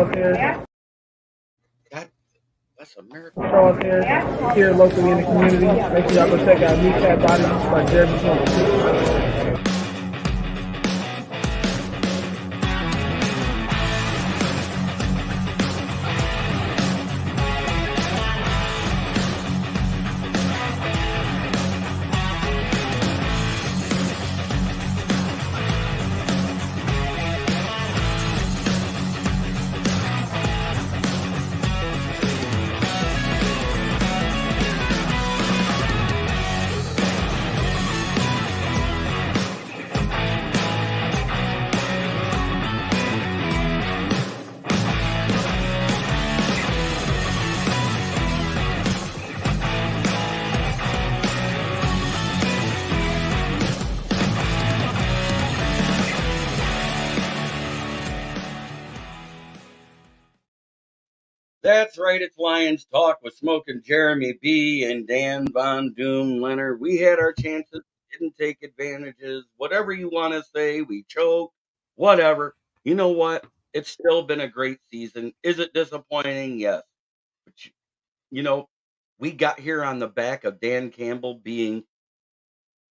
out there. God, that's America. Show out there, here locally in the community. Make sure y'all go check out Kneecap Body by Jeremy Smokin. That's right, it's Lions Talk with Smokin, Jeremy B, and Dan Von Doom Lener. We had our chances, didn't take advantages, whatever you want to say, we choked, whatever. You know what? It's still been a great season. Is it disappointing? Yes. But, we got here on the back of Dan Campbell being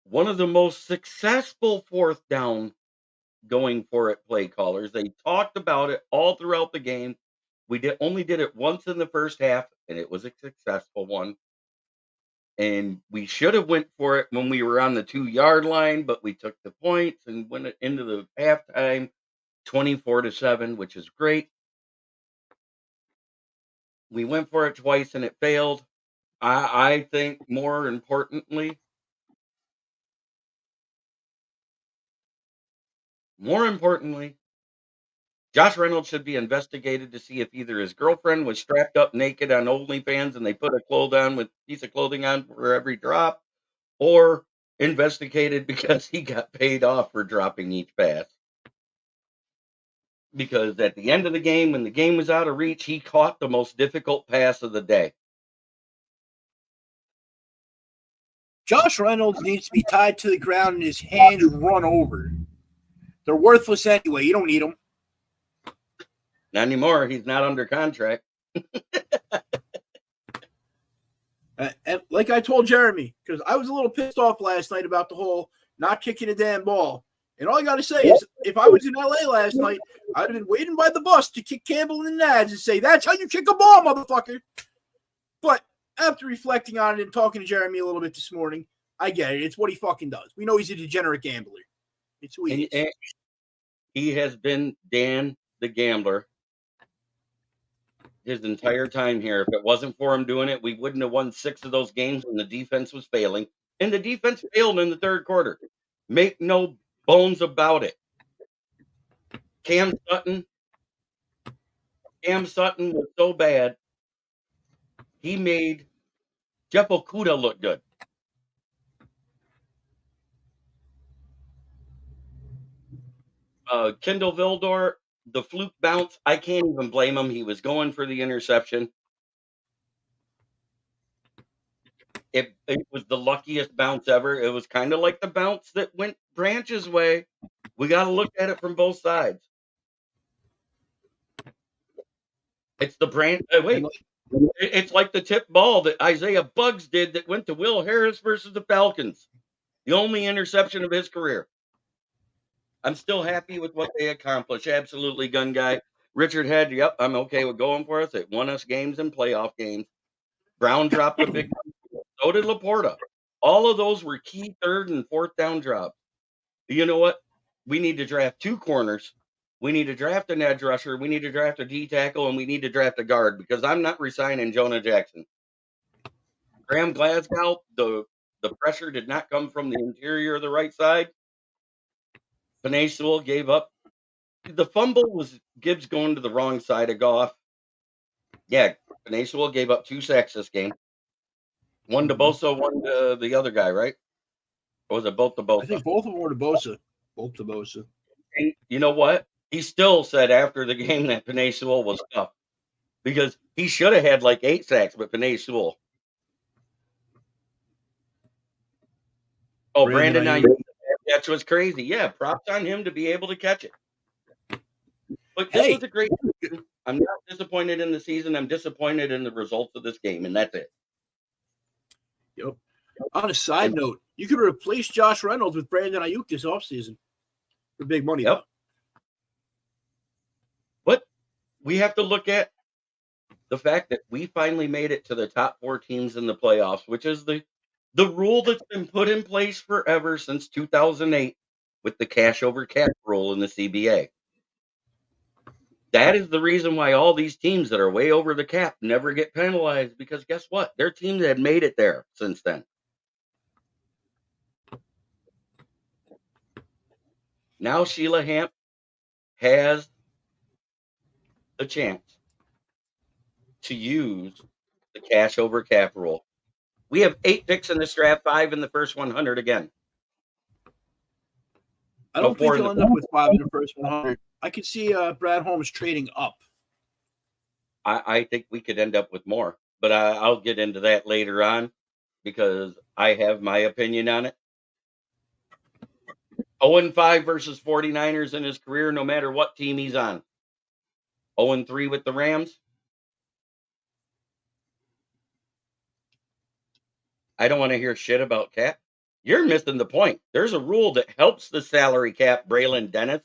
one of the most successful fourth down going for it play callers. They talked about it all throughout the game. We only did it once in the first half, and it was a successful one. And we should have went for it when we were on the 2-yard line, but we took the points and went into the halftime 24-7, which is great. We went for it twice and it failed. I think more importantly, Josh Reynolds should be investigated to see if either his girlfriend was strapped up naked on OnlyFans and they put a piece of clothing on for every drop, or investigated because he got paid off for dropping each pass. Because at the end of the game, when the game was out of reach, he caught the most difficult pass of the day. Josh Reynolds needs to be tied to the ground and his hands run over. They're worthless anyway. You don't need them. Not anymore. He's not under contract. And like I told Jeremy, because I was a little pissed off last night about the whole not kicking a damn ball. And all I got to say is, if I was in LA last night, I'd have been waiting by the bus to kick Campbell in the nads and say, "That's how you kick a ball, motherfucker." But after reflecting on it and talking to Jeremy a little bit this morning, I get it. It's what he fucking does. We know he's a degenerate gambler. It's who he is. He has been Dan the Gambler his entire time here. If it wasn't for him doing it, we wouldn't have won 6 of those games when the defense was failing. And the defense failed in the third quarter. Make no bones about it. Cam Sutton was so bad, he made Jeff Okudah look good. Kendall Vildor, the fluke bounce, I can't even blame him. He was going for the interception. It was the luckiest bounce ever. It was kind of like the bounce that went Branch's way. We got to look at it from both sides. It's the Branch. It's like the tip ball that Isaiah Buggs did that went to Will Harris versus the Falcons. The only interception of his career. I'm still happy with what they accomplished. Absolutely, gun guy. Richard Head, yep, I'm okay with going for us. It won us games and playoff games. Brown dropped a big one. So did Laporta. All of those were key third and fourth down drops. You know what? We need to draft 2 corners. We need to draft an edge rusher. We need to draft a D tackle, and we need to draft a guard because I'm not resigning Jonah Jackson. Graham Glasgow, the pressure did not come from the interior of the right side. Penei Sewell gave up. The fumble was Gibbs going to the wrong side of Goff. Yeah, Penei Sewell gave up 2 sacks this game. One to Bosa, one to the other guy, right? Or was it both to Bosa? I think both of them were to Bosa. Both to Bosa. And you know what? He still said after the game that Penei Sewell was tough because he should have had like 8 sacks, but Penei Sewell. Oh, Brandon Ayuk. That's what's crazy. Yeah, props on him to be able to catch it. But this was a great season. I'm not disappointed in the season. I'm disappointed in the results of this game, and that's it. Yep. On a side note, you could replace Josh Reynolds with Brandon Ayuk this offseason for big money. Yep. But we have to look at the fact that we finally made it to the top 4 teams in the playoffs, which is the rule that's been put in place forever since 2008 with the cash over cap rule in the CBA. That is the reason why all these teams that are way over the cap never get penalized, because guess what? Their teams have made it there since then. Now Sheila Hamp has a chance to use the cash over cap rule. We have 8 picks in this draft, 5 in the first 100 again. I don't think he'll end up with 5 in the first 100. I could see Brad Holmes trading up. I think we could end up with more, but I'll get into that later on because I have my opinion on it. 0-5 versus 49ers in his career, no matter what team he's on. 0-3 with the Rams. I don't want to hear shit about cap. You're missing the point. There's a rule that helps the salary cap, Braylon Dennis.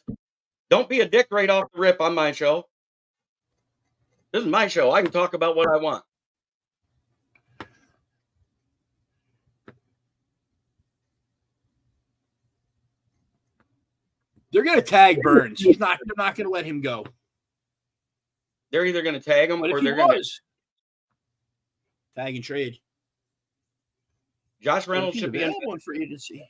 Don't be a dick right off the rip on my show. This is my show. I can talk about what I want. They're going to tag Burns. They're not going to let him go. They're either going to tag him or they're going to tag and trade. Josh Reynolds should be in one for agency.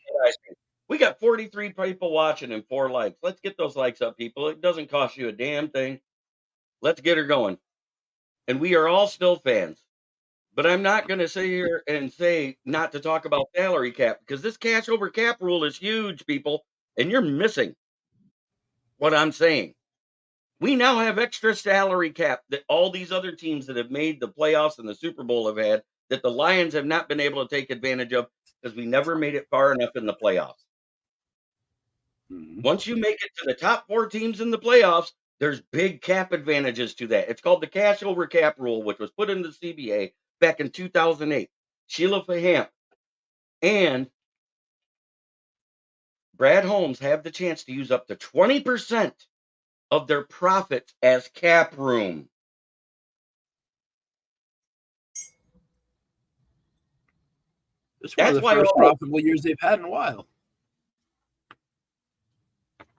We got 43 people watching and 4 likes. Let's get those likes up, people. It doesn't cost you a damn thing. Let's get her going. And we are all still fans. But I'm not going to sit here and say not to talk about salary cap, because this cash over cap rule is huge, people. And you're missing what I'm saying. We now have extra salary cap that all these other teams that have made the playoffs and the Super Bowl have had, that the Lions have not been able to take advantage of because we never made it far enough in the playoffs. Mm-hmm. Once you make it to the top 4 teams in the playoffs, there's big cap advantages to that. It's called the cash over cap rule, which was put into the CBA back in 2008. Sheila Hamp and Brad Holmes have the chance to use up to 20% of their profits as cap room. That's one of the first profitable years they've had in a while.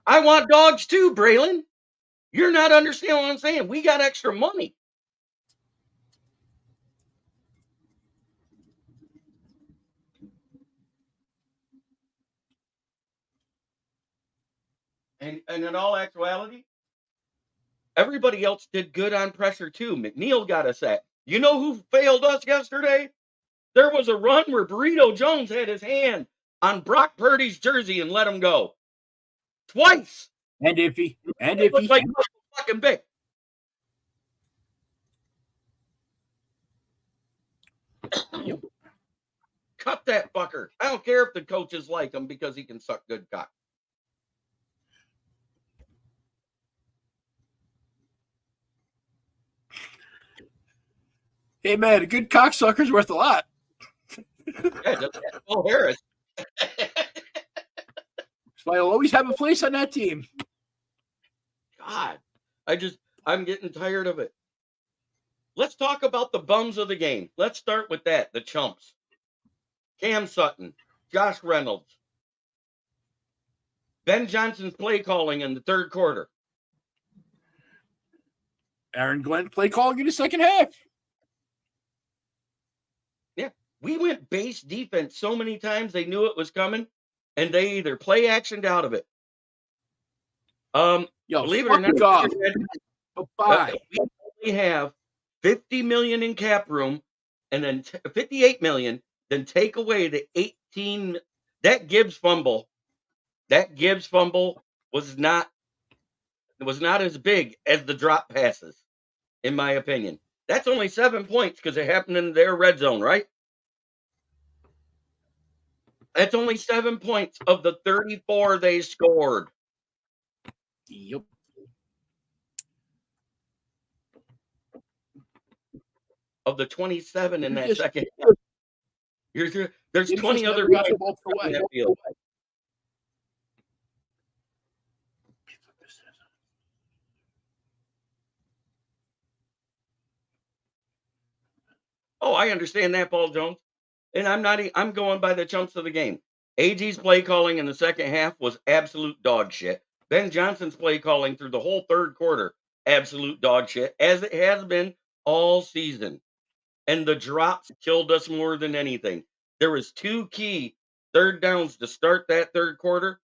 I want dogs too, Braylon. You're not understanding what I'm saying. We got extra money. And in all actuality, everybody else did good on pressure too. McNeil got a sack. You know who failed us yesterday? There was a run where Burrito Jones had his hand on Brock Purdy's jersey and let him go. Twice. And if he like fucking big. Cut that fucker. I don't care if the coaches like him because he can suck good cock. Hey man, a good cocksucker's worth a lot. Yeah, that's Will Harris. So I'll always have a place on that team. God, I'm getting tired of it. Let's talk about the bums of the game. Let's start with that, the chumps. Cam Sutton, Josh Reynolds, Ben Johnson's play calling in the third quarter. Aaron Glenn play calling in the second half. Yeah, we went base defense so many times they knew it was coming, and they either play actioned out of it. Believe it or not, we only have $50 million in cap room, and then $58 million. Then take away the 18. That Gibbs fumble. That Gibbs fumble was not as big as the drop passes, in my opinion. That's only 7 points because it happened in their red zone, right? That's only 7 points of the 34 they scored. Yep. of the 27 in that Just- second half. There's It's 20 just other never guys reachable on away. that field. Oh, I understand that, Paul Jones. And I'm going by the chumps of the game. AG's play calling in the second half was absolute dog shit. Ben Johnson's play calling through the whole third quarter, absolute dog shit, as it has been all season. And the drops killed us more than anything. There was 2 key third downs to start that third quarter,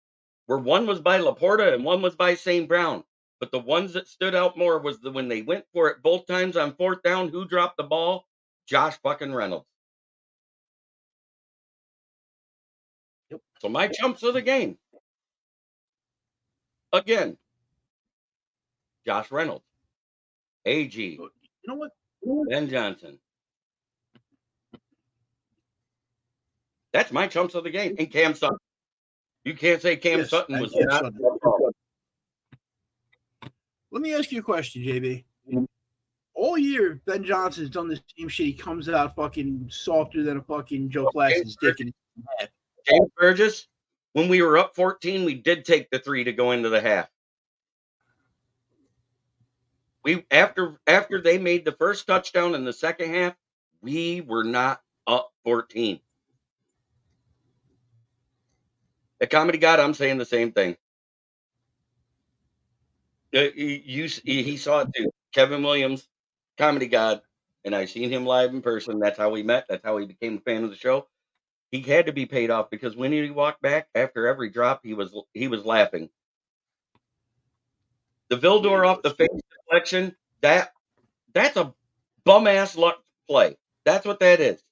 where one was by Laporta and one was by St. Brown. But the ones that stood out more was when they went for it both times on fourth down. Who dropped the ball? Josh fucking Reynolds. Yep. So my chumps of the game. Again, Josh Reynolds, AG, You know what? Ben Johnson. That's my chumps of the game. And Cam Sutton. You can't say Cam Yes, Sutton and was Cam not. Sutton. Let me ask you a question, JB. All year, Ben Johnson's done the same shit. He comes out fucking softer than a fucking Joe Claxton's dick in his head. James Burgess, when we were up 14, we did take the 3 to go into the half. We after they made the first touchdown in the second half, we were not up 14. The comedy god, I'm saying the same thing. He saw it too. Kevin Williams, comedy god, and I seen him live in person. That's how we met. That's how he became a fan of the show. He had to be paid off because when he walked back after every drop, he was laughing. The Vildor off the face deflection, that's a bum ass luck play. That's what that is.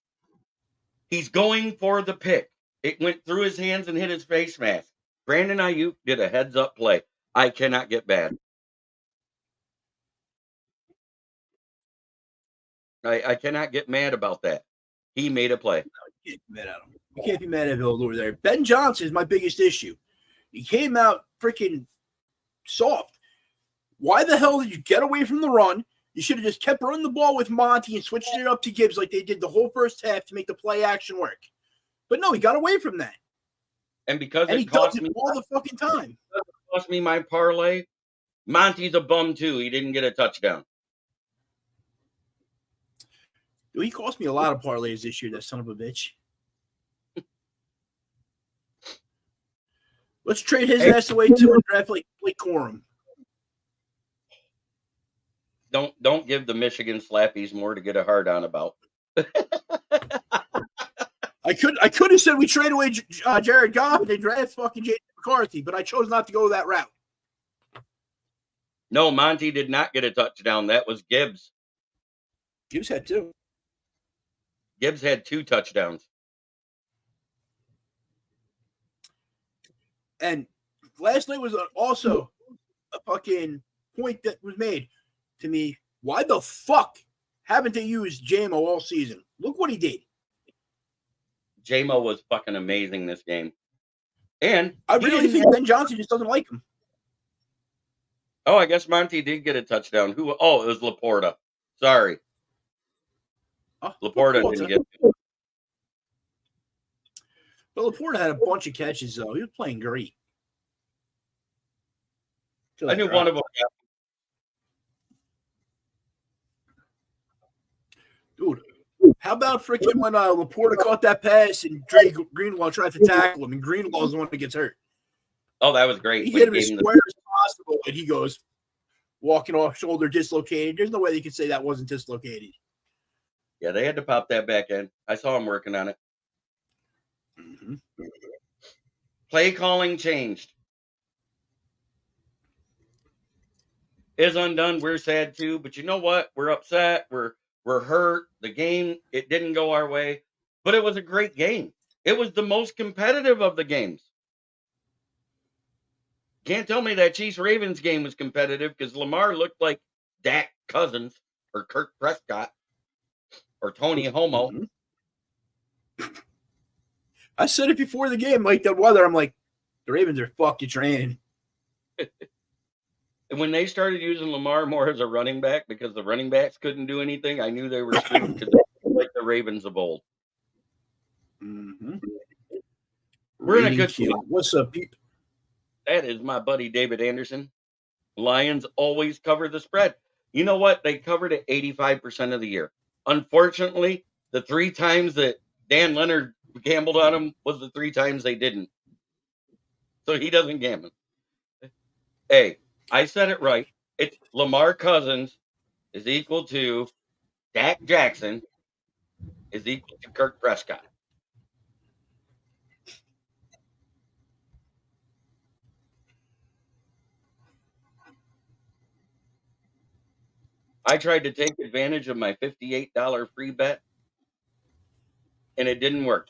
He's going for the pick. It went through his hands and hit his face mask. Brandon Ayuk did a heads up play. I cannot get mad. I cannot get mad about that. He made a play. You can't be mad at him. You can't be mad at Bill over there. Ben Johnson is my biggest issue. He came out freaking soft. Why the hell did you get away from the run? You should have just kept running the ball with Monty and switched it up to Gibbs like they did the whole first half to make the play action work. But no, he got away from that. And because And it he does cost it me all the fucking time. my parlay, Monty's a bum too. He didn't get a touchdown. Dude, he cost me a lot of parlays this year, that son of a bitch. Let's trade his ass away too and draft like Blake Corum. Don't give the Michigan slappies more to get a hard on about. I could have said we trade away Jared Goff and they draft fucking J.J. McCarthy, but I chose not to go that route. No, Monty did not get a touchdown. That was Gibbs. Gibbs had 2. Gibbs had 2 touchdowns. And last night was also a fucking point that was made to me. Why the fuck haven't they used JMO all season? Look what he did. JMO was fucking amazing this game. And I really think Ben Johnson just doesn't like him. Oh, I guess Monty did get a touchdown. Who? Oh, it was Laporta. Sorry. Laporta didn't get it. But Laporta had a bunch of catches, though. He was playing great. I knew one of them. Dude, how about freaking when Laporta caught that pass and Dre Greenlaw tried to tackle him, and Greenlaw's the one that gets hurt. Oh, that was great. He hit him as square as possible, and he goes walking off shoulder dislocated. There's no way they could say that wasn't dislocated. Yeah, they had to pop that back in. I saw him working on it. Mm-hmm. Play calling changed. Is undone. We're sad too, but you know what? We're upset. We're hurt. The game, it didn't go our way, but it was a great game. It was the most competitive of the games. Can't tell me that Chiefs-Ravens game was competitive because Lamar looked like Dak Cousins or Kirk Prescott or Tony Homo. Mm-hmm. I said it before the game, like the weather. I'm like, the Ravens are fucking training. And when they started using Lamar more as a running back because the running backs couldn't do anything, I knew they were screwed because they were like the Ravens of old. Mm-hmm. We're in a good King. What's up, people? That is my buddy David Anderson. Lions always cover the spread. You know what? They covered it 85% of the year. Unfortunately, the 3 times that Dan Leonard gambled on them was the 3 times they didn't. So he doesn't gamble. Hey, I said it right. It's Lamar Cousins is equal to Dak Jackson is equal to Kirk Prescott. I tried to take advantage of my $58 free bet, and it didn't work.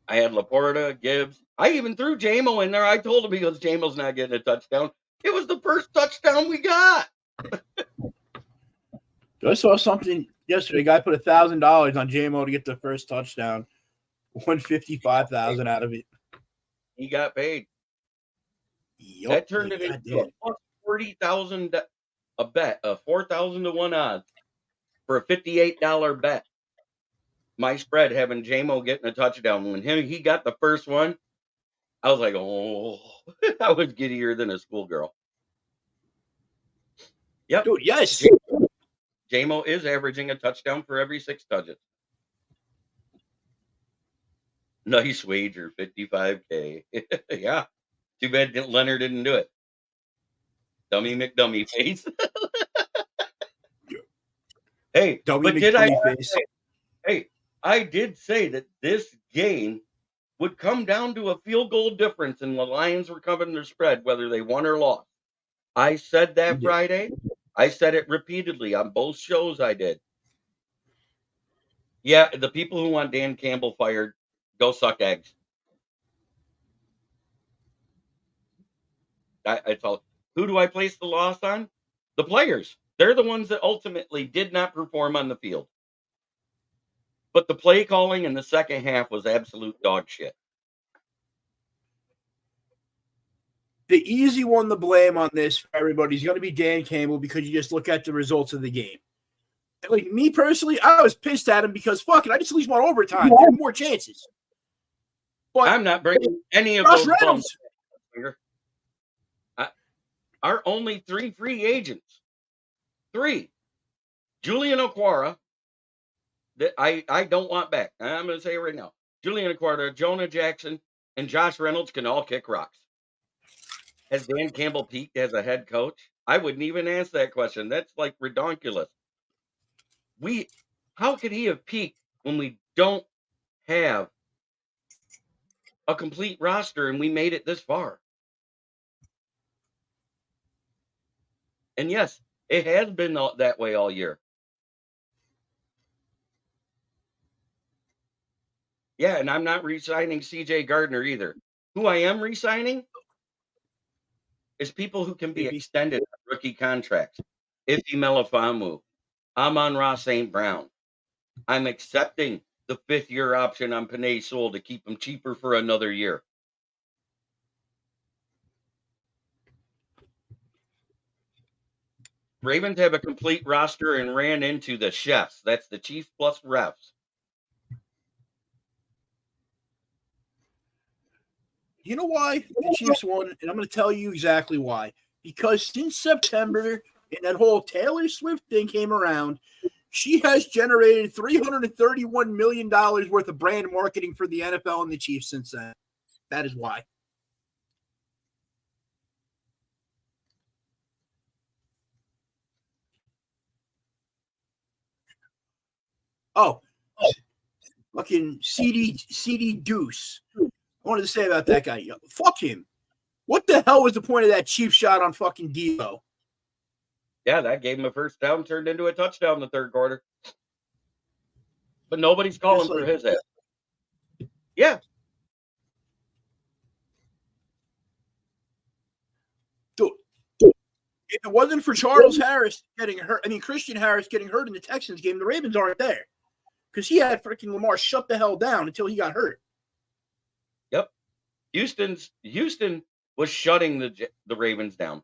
I had Laporta, Gibbs. I even threw JMO in there. I told him, he goes, JMO's not getting a touchdown. It was the first touchdown we got. I saw something yesterday. A guy put $1,000 on JMO to get the first touchdown. Won 55,000 out of it. He got paid. Yep, that turned it into a plus 40,000 a bet, a 4,000 to 1 odds for a $58 bet. My spread having JMO getting a touchdown. When he got the first one, I was like, oh, I was giddier than a schoolgirl. Yep. Dude, yes. JMO is averaging a touchdown for every 6 touches. Nice wager, 55K. Yeah. Too bad Leonard didn't do it. Dummy McDummy face. Hey, Dummy but did I face. Hey, I did say that this game would come down to a field goal difference and the Lions were covering their spread, whether they won or lost. I said that Friday. I said it repeatedly on both shows I did. Yeah, the people who want Dan Campbell fired, go suck eggs. It's all. Who do I place the loss on? The players. They're the ones that ultimately did not perform on the field. But the play calling in the second half was absolute dog shit. The easy one to blame on this for everybody is going to be Dan Campbell because you just look at the results of the game. Like me personally, I was pissed at him because fuck it, I just at least want overtime, give him more chances. But I'm not bringing any of those bums. Our only 3 free agents. 3. Julian Okwara, that I don't want back. I'm going to say it right now. Julian Okwara, Jonah Jackson, and Josh Reynolds can all kick rocks. Has Dan Campbell peaked as a head coach? I wouldn't even ask that question. That's like redonkulous. How could he have peaked when we don't have a complete roster and we made it this far? And yes, it has been that way all year. Yeah, and I'm not re-signing CJ Gardner either. Who I am re-signing is people who can be extended on rookie contracts. Ife Melifonwu, Amon-Ra St. Brown. I'm accepting the 5th-year option on Penei Sewell to keep him cheaper for another year. Ravens have a complete roster and ran into the chefs. That's the chief plus refs. You know why the Chiefs won? And I'm going to tell you exactly why. Because since September and that whole Taylor Swift thing came around, she has generated $331 million worth of brand marketing for the NFL and the Chiefs since then. That is why. Oh, fucking CD Deuce. I wanted to say about that guy. Fuck him. What the hell was the point of that cheap shot on fucking Devo? Yeah, that gave him a first down, turned into a touchdown in the 3rd quarter. But nobody's calling for his head. Yeah. Dude, if it wasn't for Charles Harris getting hurt, Christian Harris getting hurt in the Texans game, the Ravens aren't there. Because he had freaking Lamar shut the hell down until he got hurt. Yep. Houston was shutting the Ravens down.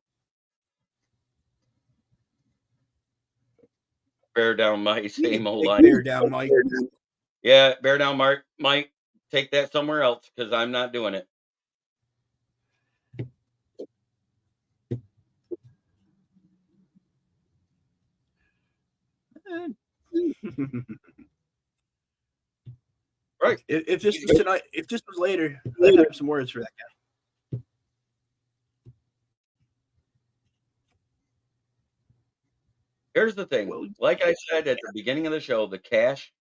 Bear down, Mike. Same old line. Bear down, Mike. Yeah, bear down, Mark. Mike, take that somewhere else because I'm not doing it. Right. If this was tonight, if this was later, I'd have some words for that guy. Here's the thing. Like I said at the beginning of the show, the cash,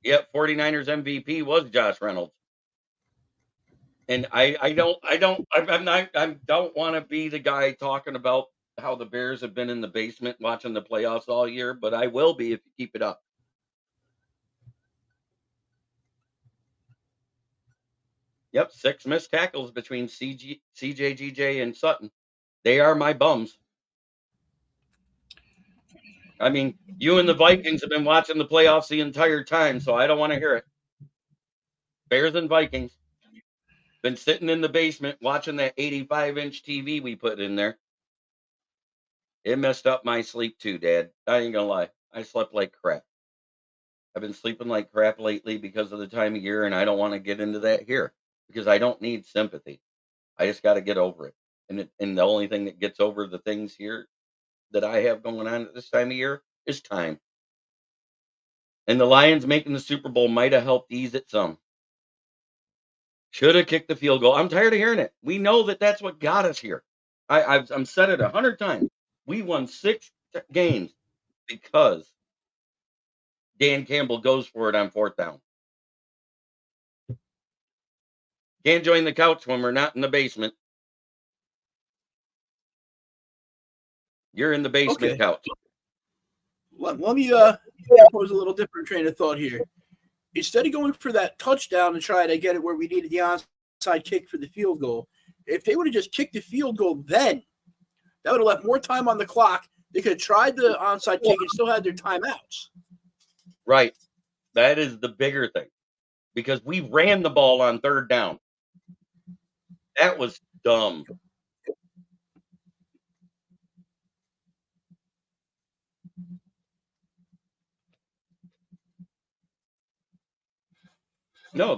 49ers MVP was Josh Reynolds. And I don't want to be the guy talking about how the Bears have been in the basement watching the playoffs all year, but I will be if you keep it up. Yep, 6 missed tackles between CJ, GJ, and Sutton. They are my bums. I mean, you and the Vikings have been watching the playoffs the entire time, so I don't want to hear it. Bears and Vikings. Been sitting in the basement watching that 85-inch TV we put in there. It messed up my sleep too, Dad. I ain't gonna lie. I slept like crap. I've been sleeping like crap lately because of the time of year, and I don't want to get into that here because I don't need sympathy. I just got to get over it. And the only thing that gets over the things here that I have going on at this time of year is time. And the Lions making the Super Bowl might have helped ease it some. Should have kicked the field goal. I'm tired of hearing it. We know that that's what got us here. I'm said it 100 times. We won 6 games because Dan Campbell goes for it on 4th down. Can't join the couch when we're not in the basement. You're in the basement couch. Let me pose a little different train of thought here. Instead of going for that touchdown and try to get it where we needed the onside kick for the field goal, if they would have just kicked the field goal then, that would have left more time on the clock. They could have tried the onside kick and still had their timeouts. Right. That is the bigger thing. Because we ran the ball on 3rd down. That was dumb. No,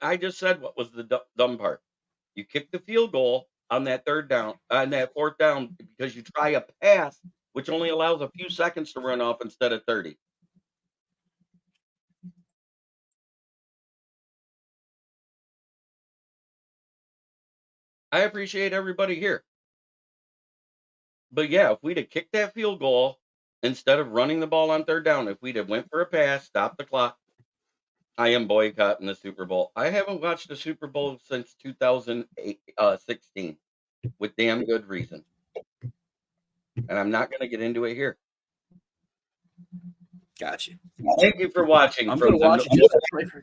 I just said what was the dumb part. You kick the field goal on that 3rd down, on that 4th down, because you try a pass, which only allows a few seconds to run off instead of 30. I appreciate everybody here. But yeah, if we'd have kicked that field goal instead of running the ball on 3rd down, if we'd have went for a pass, stopped the clock, I am boycotting the Super Bowl. I haven't watched the Super Bowl since 2016 with damn good reason. And I'm not going to get into it here. Gotcha. Thank you for watching. I'm going to watch it.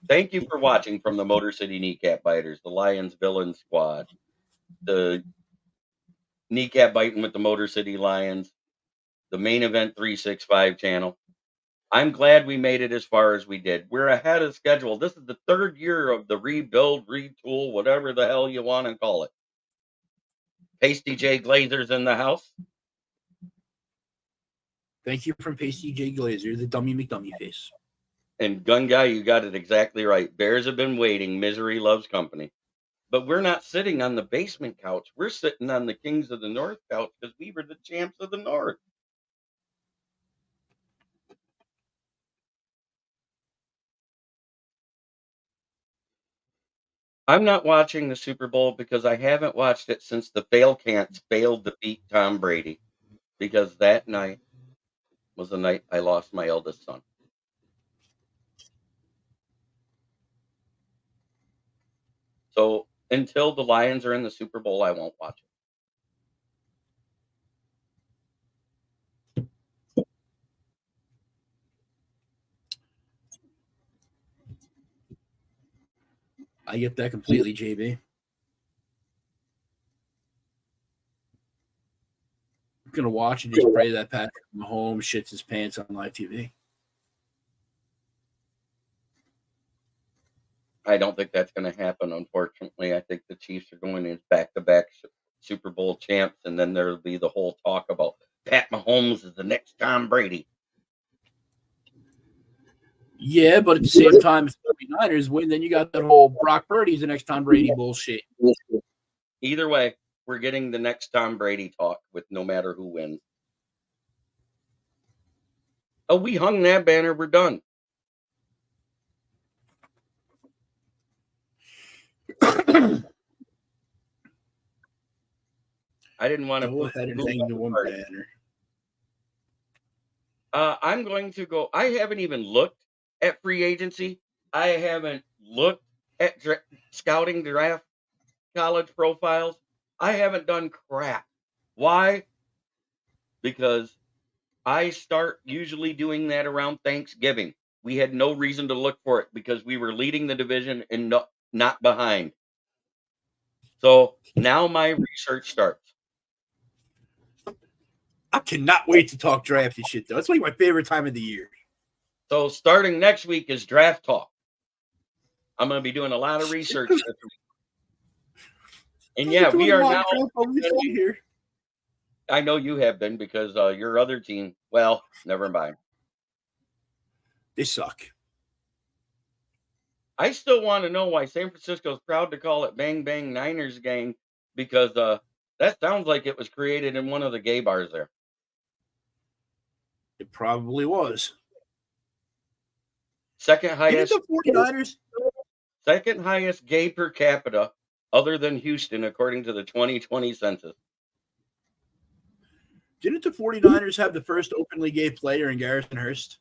Thank you for watching from the Motor City Kneecap Biters, the Lions Villain Squad, the Kneecap Biting with the Motor City Lions, the Main Event 365 channel. I'm glad we made it as far as we did. We're ahead of schedule. This is the 3rd year of the rebuild, retool, whatever the hell you want to call it. Pasty J Glazer's in the house. Thank you from Pasty J Glazer, the dummy McDummy face. And Gun Guy, you got it exactly right. Bears have been waiting. Misery loves company. But we're not sitting on the basement couch. We're sitting on the Kings of the North couch because we were the champs of the North. I'm not watching the Super Bowl because I haven't watched it since the fail cants failed to beat Tom Brady. Because that night was the night I lost my eldest son. So until the Lions are in the Super Bowl, I won't watch it. I get that completely, JB. I'm going to watch and just pray that Patrick Mahomes shits his pants on live TV. I don't think that's going to happen, unfortunately. I think the Chiefs are going in back-to-back Super Bowl champs, and then there'll be the whole talk about Pat Mahomes is the next Tom Brady. Yeah, but at the same time, if the 49ers win, then you got that whole Brock Purdy's the next Tom Brady bullshit. Either way, we're getting the next Tom Brady talk with no matter who wins. Oh, we hung that banner. We're done. I didn't want to Go ahead and hang the one banner. I'm going to go. I haven't even looked at free agency. I haven't looked at scouting draft college profiles. I haven't done crap. Why? Because I start usually doing that around Thanksgiving. We had no reason to look for it because we were leading the division and not behind. So now my research starts. I cannot wait to talk draft and shit, though. It's like my favorite time of the year. So starting next week is draft talk. I'm going to be doing a lot of research this week. And yeah, we are now. Here. I know you have been because your other team, well, never mind. They suck. I still want to know why San Francisco is proud to call it Bang Bang Niners Gang because that sounds like it was created in one of the gay bars there. It probably was. Second highest. The 49ers? Second highest gay per capita other than Houston, according to the 2020 census. Didn't the 49ers have the first openly gay player in Garrison Hurst?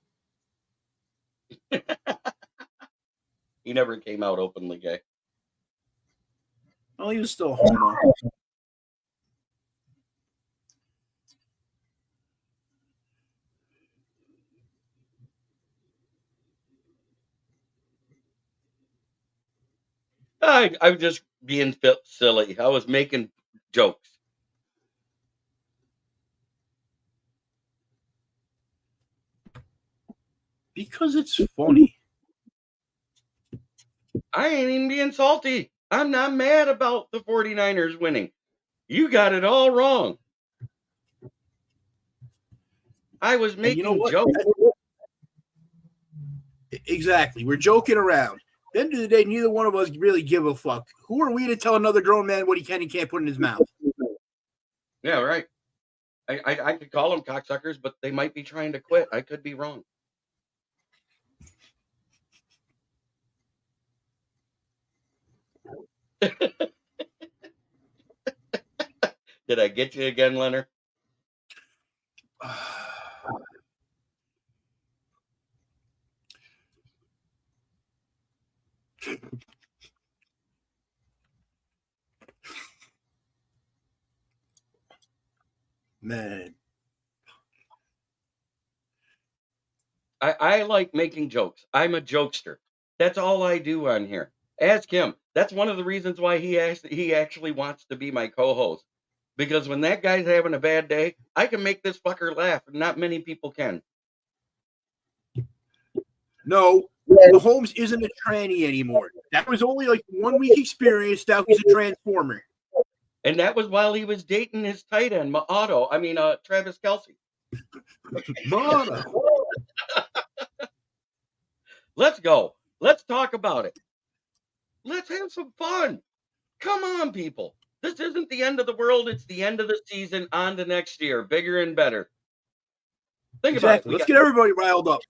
He never came out openly gay. Well, he was still homo. I'm just being silly. I was making jokes. Because it's funny. I ain't even being salty. I'm not mad about the 49ers winning. You got it all wrong. I was making jokes. Exactly. We're joking around. At the end of the day, neither one of us really give a fuck. Who are we to tell another grown man what he can and can't put in his mouth? Yeah, right. I could call them cocksuckers, but they might be trying to quit. I could be wrong. Did I get you again, Lener? Man. I like making jokes. I'm a jokester. That's all I do on here. Ask him. That's one of the reasons why he actually wants to be my co-host. Because when that guy's having a bad day, I can make this fucker laugh. Not many people can. No, Mahomes isn't a tranny anymore. That was only like 1 week experience. Now he's a transformer. And that was while he was dating his tight end, Travis Kelce. Let's go. Let's talk about it. Let's have some fun. Come on, people. This isn't the end of the world. It's the end of the season. On to next year. Bigger and better. Think about it. Let's get everybody riled up.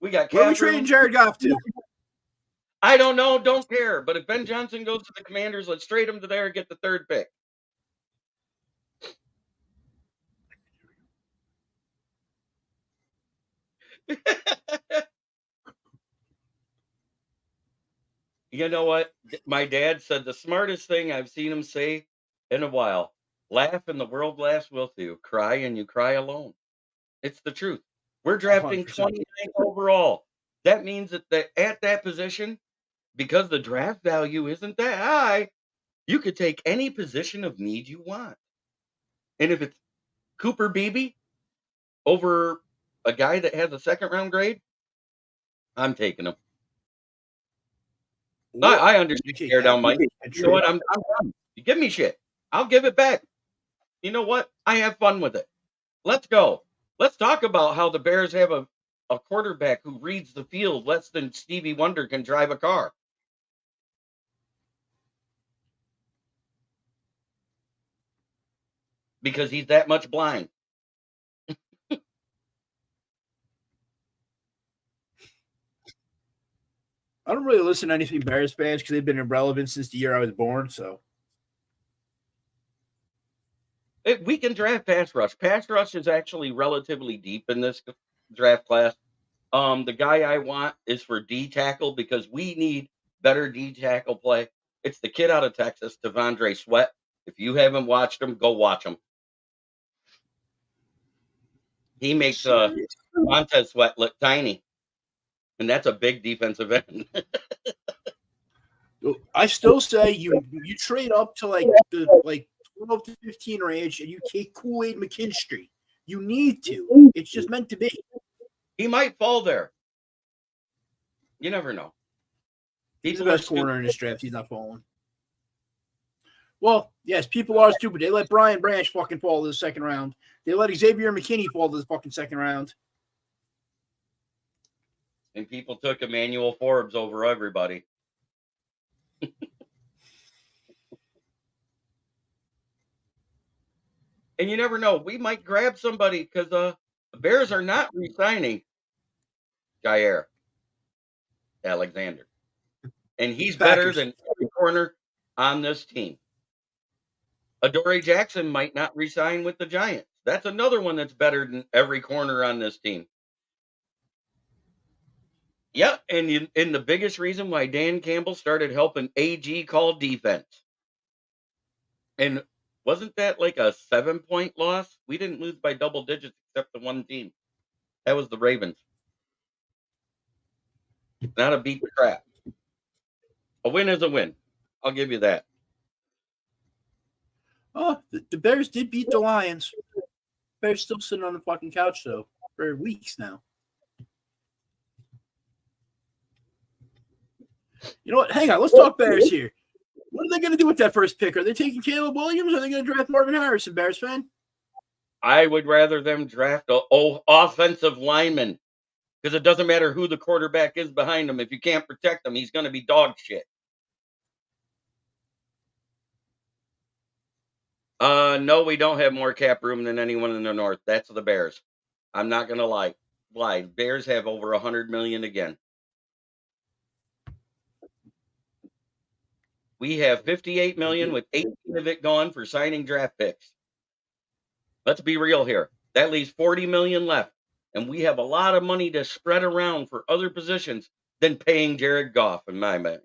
We got where are we trading Jared Goff to? I don't know. Don't care. But if Ben Johnson goes to the Commanders, let's trade him to there and get the third pick. You know what? My dad said the smartest thing I've seen him say in a while. Laugh and the world laughs with you. Cry and you cry alone. It's the truth. We're drafting 29th overall. That means that at that position, because the draft value isn't that high, you could take any position of need you want. And if it's Cooper Beebe over a guy that has a second round grade, I'm taking him. I understand tear down Mike. You know what? I'm done. You give me shit. I'll give it back. You know what? I have fun with it. let's go. Let's talk about how the Bears have a quarterback who reads the field less than Stevie Wonder can drive a car. Because he's that much blind. I don't really listen to anything Bears fans because they've been irrelevant since the year I was born. So We can draft pass rush. Pass rush is actually relatively deep in this draft class. The guy I want is for D tackle because we need better D tackle play. It's the kid out of Texas, Devondre Sweat. If you haven't watched him, go watch him. He makes Montez Sweat look tiny, and that's a big defensive end. I still say you trade up to like the 12 to 15 range and you take Kool-Aid McKinstry. You need to. It's just meant to be. He might fall there. You never know. He's the best corner in this draft. He's not falling. Well, yes, people are stupid. They let Brian Branch fucking fall to the second round. They let Xavier McKinney fall to the fucking second round. And people took Emmanuel Forbes over everybody. And you never know. We might grab somebody because the Bears are not re-signing Jair Alexander. And he's better than every corner on this team. Adoree Jackson might not re-sign with the Giants. That's another one that's better than every corner on this team. Yeah, and the biggest reason why Dan Campbell started helping AG call defense. And wasn't that like a 7-point loss? We didn't lose by double digits except the one team. That was the Ravens. Not a beat the crap. A win is a win. I'll give you that. Oh, the Bears did beat the Lions. Bears still sitting on the fucking couch, though, for weeks now. You know what? Hang on. Let's talk Bears here. What are they going to do with that first pick? Are they taking Caleb Williams or are they going to draft Marvin Harrison, Bears fan? I would rather them draft an offensive lineman because it doesn't matter who the quarterback is behind him. If you can't protect him, he's going to be dog shit. No, we don't have more cap room than anyone in the North. That's the Bears. I'm not going to lie. Bears have over $100 million again. We have $58 million with 18 of it gone for signing draft picks. Let's be real here. That leaves $40 million left. And we have a lot of money to spread around for other positions than paying Jared Goff, in my mind.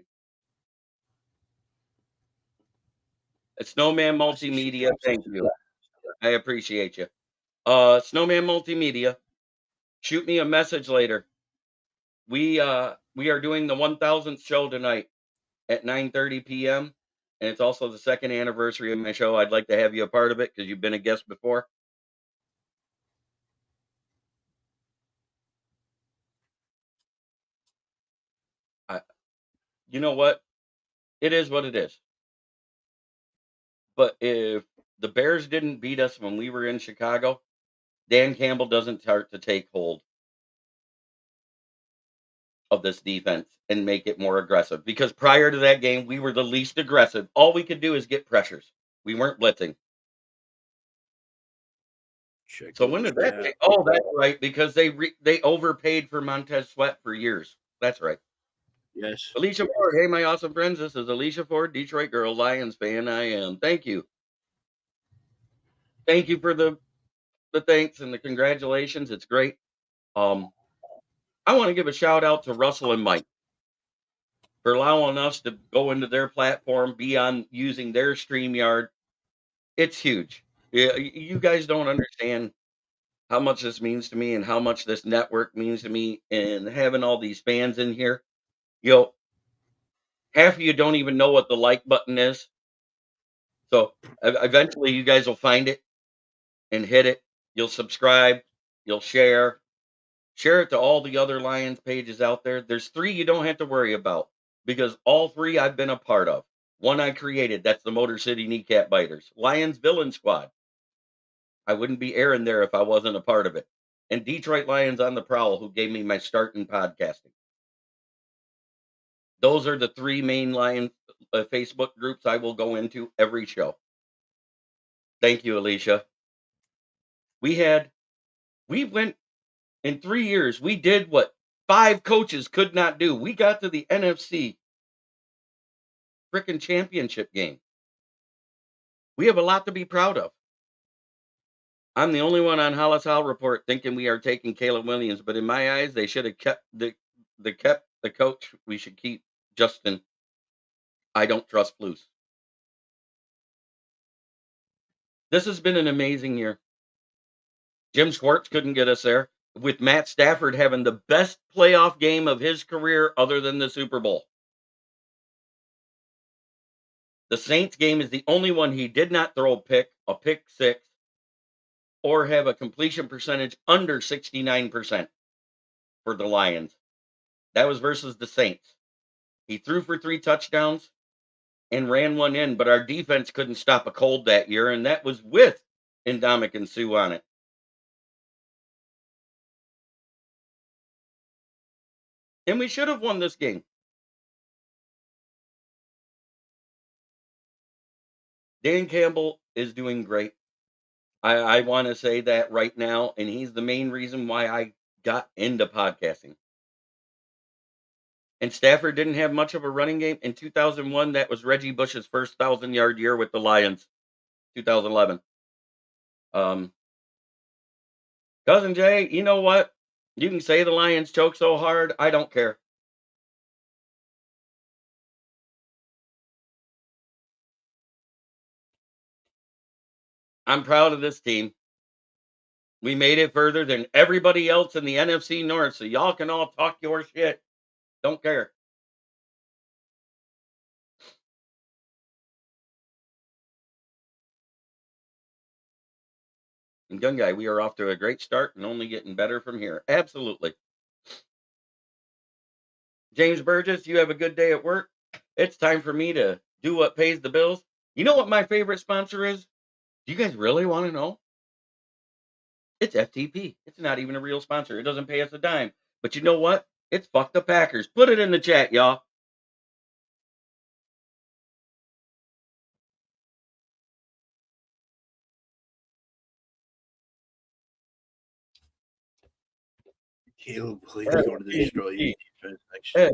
Snowman Multimedia, thank you. I appreciate you. Snowman Multimedia, shoot me a message later. We are doing the 1000th show tonight at 9:30 p.m. And it's also the second anniversary of my show. I'd like to have you a part of it because you've been a guest before. You know what? It is what it is. But if the Bears didn't beat us when we were in Chicago, Dan Campbell doesn't start to take hold of this defense and make it more aggressive. Because prior to that game, we were the least aggressive. All we could do is get pressures. We weren't blitzing. So when did that change? Oh, that's right. Because they overpaid for Montez Sweat for years. That's right. Yes. Alicia Ford. Hey, my awesome friends. This is Alicia Ford, Detroit girl, Lions fan. I am. Thank you. Thank you for the thanks and the congratulations. It's great. I want to give a shout out to Russell and Mike for allowing us to go into their platform, be on using their StreamYard. It's huge. You guys don't understand how much this means to me and how much this network means to me and having all these fans in here. Half of you don't even know what the like button is. So eventually you guys will find it and hit it. You'll subscribe. You'll share. Share it to all the other Lions pages out there. There's 3 you don't have to worry about because all 3 I've been a part of. One I created. That's the Motor City Kneecap Biters. Lions Villain Squad. I wouldn't be airing there if I wasn't a part of it. And Detroit Lions on the Prowl, who gave me my start in podcasting. Those are the three main Lions Facebook groups I will go into every show. Thank you, Alicia. We went in 3 years. We did what 5 coaches could not do. We got to the NFC freaking championship game. We have a lot to be proud of. I'm the only one on Hollis Howell Report thinking we are taking Caleb Williams, but in my eyes, they should have kept the coach. We should keep Justin. I don't trust Blues. This has been an amazing year. Jim Schwartz couldn't get us there, with Matt Stafford having the best playoff game of his career other than the Super Bowl. The Saints game is the only one he did not throw a pick six, or have a completion percentage under 69% for the Lions. That was versus the Saints. He threw for 3 touchdowns and ran one in, but our defense couldn't stop a cold that year, and that was with Ndamukong Suh on it. And we should have won this game. Dan Campbell is doing great. I want to say that right now, and he's the main reason why I got into podcasting. And Stafford didn't have much of a running game. In 2001, that was Reggie Bush's first 1,000-yard year with the Lions, 2011. Cousin Jay, you know what? You can say the Lions choke so hard, I don't care. I'm proud of this team. We made it further than everybody else in the NFC North, so y'all can all talk your shit. Don't care. And Gun Guy, we are off to a great start and only getting better from here. Absolutely. James Burgess, you have a good day at work. It's time for me to do what pays the bills. You know what my favorite sponsor is? Do you guys really want to know? It's FTP. It's not even a real sponsor. It doesn't pay us a dime. But you know what? It's fuck the Packers. Put it in the chat, y'all. Caleb, please go to the destroy defense next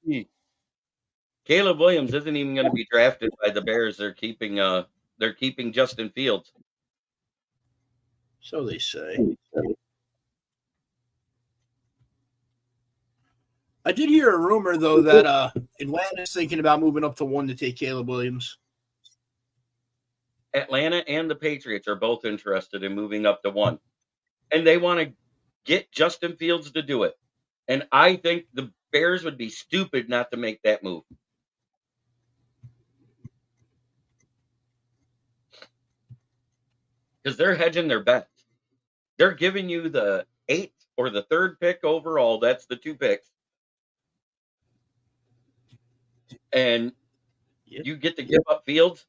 year. Caleb Williams isn't even going to be drafted by the Bears. They're keeping Justin Fields. So they say. I did hear a rumor though that Atlanta's thinking about moving up to 1 to take Caleb Williams. Atlanta and the Patriots are both interested in moving up to 1. And they want to get Justin Fields to do it. And I think the Bears would be stupid not to make that move. Because they're hedging their bets. They're giving you the 8th or the 3rd pick overall. That's the 2 picks. And you get to give up Fields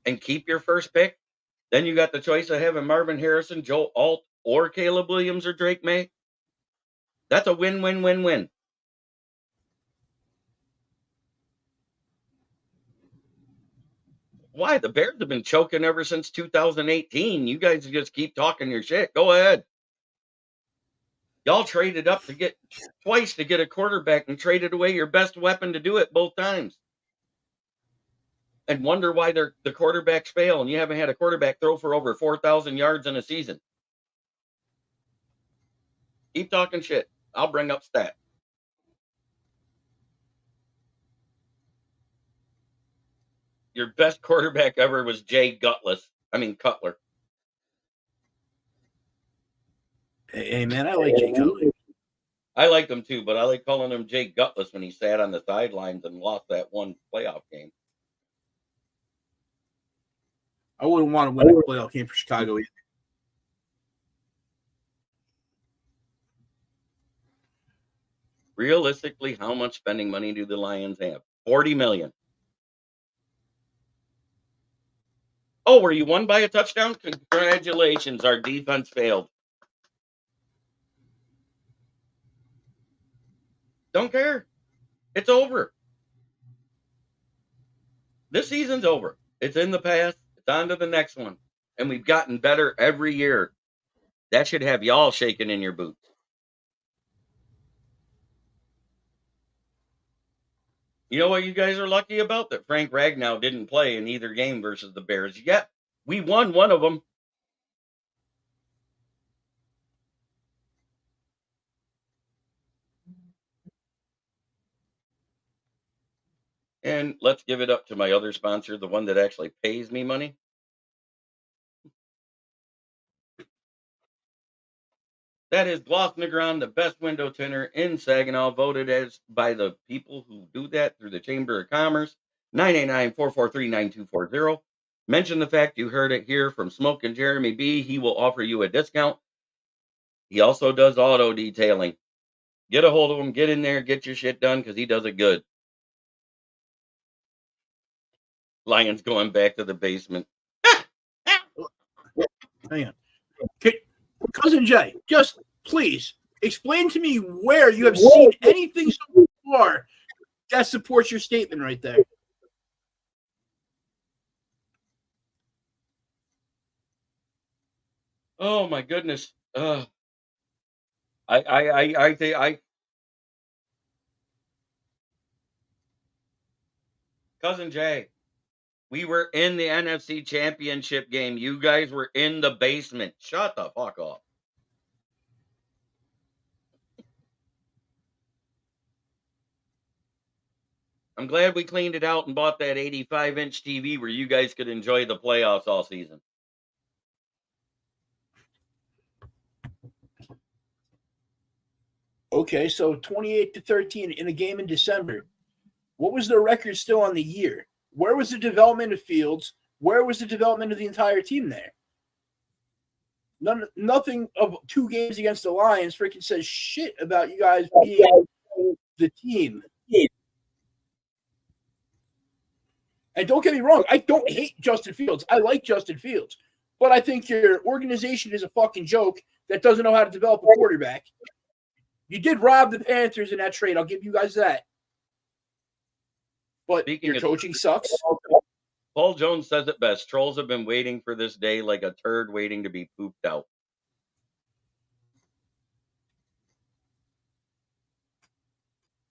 and keep your first pick. Then you got the choice of having Marvin Harrison, Joe Alt, or Caleb Williams or Drake May. That's a win-win-win-win. Why? The Bears have been choking ever since 2018. You guys just keep talking your shit. Go ahead. Y'all traded up to get twice to get a quarterback and traded away your best weapon to do it both times. And wonder why the quarterbacks fail and you haven't had a quarterback throw for over 4,000 yards in a season. Keep talking shit. I'll bring up stats. Your best quarterback ever was Cutler. Hey, man, I like Jay Cutler. I like him too, but I like calling him Jay Gutless when he sat on the sidelines and lost that one playoff game. I wouldn't want to win a playoff game for Chicago either. Realistically, how much spending money do the Lions have? $40 million. Oh, were you won by a touchdown? Congratulations. Our defense failed. Don't care. It's over. This season's over. It's in the past. It's on to the next one. And we've gotten better every year. That should have y'all shaking in your boots. You know what you guys are lucky about? That Frank Ragnow didn't play in either game versus the Bears. Yet we won one of them. And let's give it up to my other sponsor, the one that actually pays me money. That is Gloss Negron, the best window tinner in Saginaw, voted as by the people who do that through the Chamber of Commerce. 989-443-9240. Mention the fact you heard it here from Smokin Jeremy B. He will offer you a discount. He also does auto detailing. Get a hold of him, get in there, get your shit done, because he does it good. Lion's going back to the basement. Hang on. Cousin Jay, just please explain to me where you have seen anything so far that supports your statement right there. Oh my goodness. I think Cousin Jay, we were in the NFC Championship game. You guys were in the basement. Shut the fuck up. I'm glad we cleaned it out and bought that 85-inch TV where you guys could enjoy the playoffs all season. Okay, so 28-13 in a game in December. What was the record still on the year? Where was the development of Fields? Where was the development of the entire team there? Nothing of 2 games against the Lions freaking says shit about you guys being the team. And don't get me wrong, I don't hate Justin Fields. I like Justin Fields. But I think your organization is a fucking joke that doesn't know how to develop a quarterback. You did rob the Panthers in that trade. I'll give you guys that. But Speaking your coaching sucks. Paul Jones says it best. Trolls have been waiting for this day like a turd waiting to be pooped out.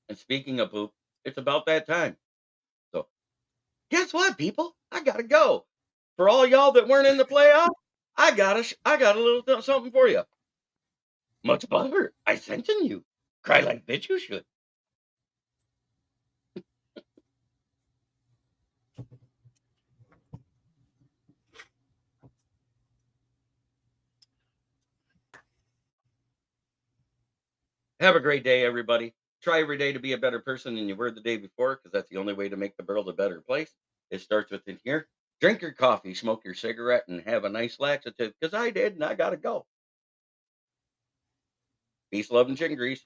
And speaking of poop, it's about that time. So, guess what, people? I gotta go. For all y'all that weren't in the playoffs, I got a little something for you. Much butter. I sent in you. Cry like bitch you should. Have a great day, everybody. Try every day to be a better person than you were the day before, because that's the only way to make the world a better place. It starts within here. Drink your coffee, smoke your cigarette, and have a nice laxative, because I did, and I gotta go. Peace, love, and chicken grease.